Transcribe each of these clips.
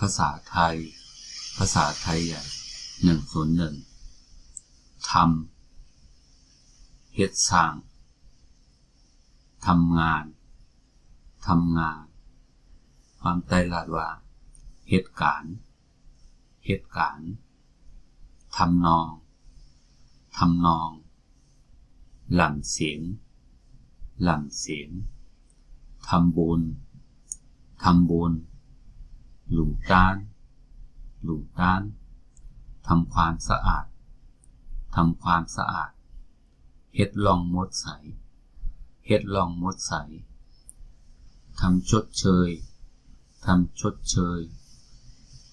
าษาไทยใหญ่101ทำเฮ็ดสร้างทำงานความใต้ลาดว่าเหตุการณ์ทำนองหลั่นเสียงทำบุญหลู่ด้านทำความสะอาดเฮ็ดลองมดใสทำชดเชย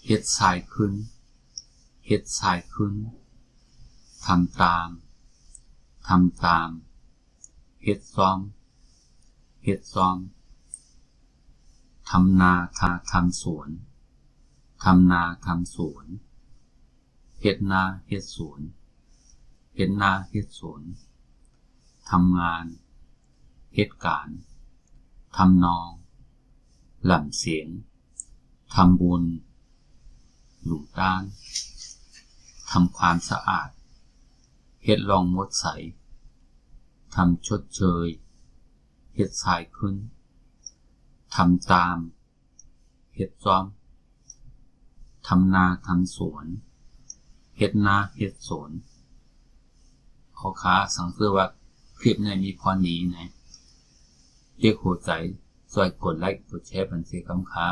เฮ็ดทรายขึ้นทำตามเฮ็ดซ้อมทำนาทำสวนเฮ็ดนาเฮ็ดสวนทำงานเหตุการณ์ทำนองหลั่นเสียงทำบุญหลู่ด้านทำความสะอาดเฮ็ดลองมดใสทำชดเชยเฮ็ดทรายขึ้นทำตามเฮ็ดซ้อมทำนาทำสวนเฮ็ดนาเฮ็ดสวนขอค้าสังเกตว่าคลิปในมีพอนี้นะเรียกหัวใจช่วยกดไลค์กดแชร์บันทึกคำค้า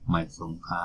ใหม่สงค้า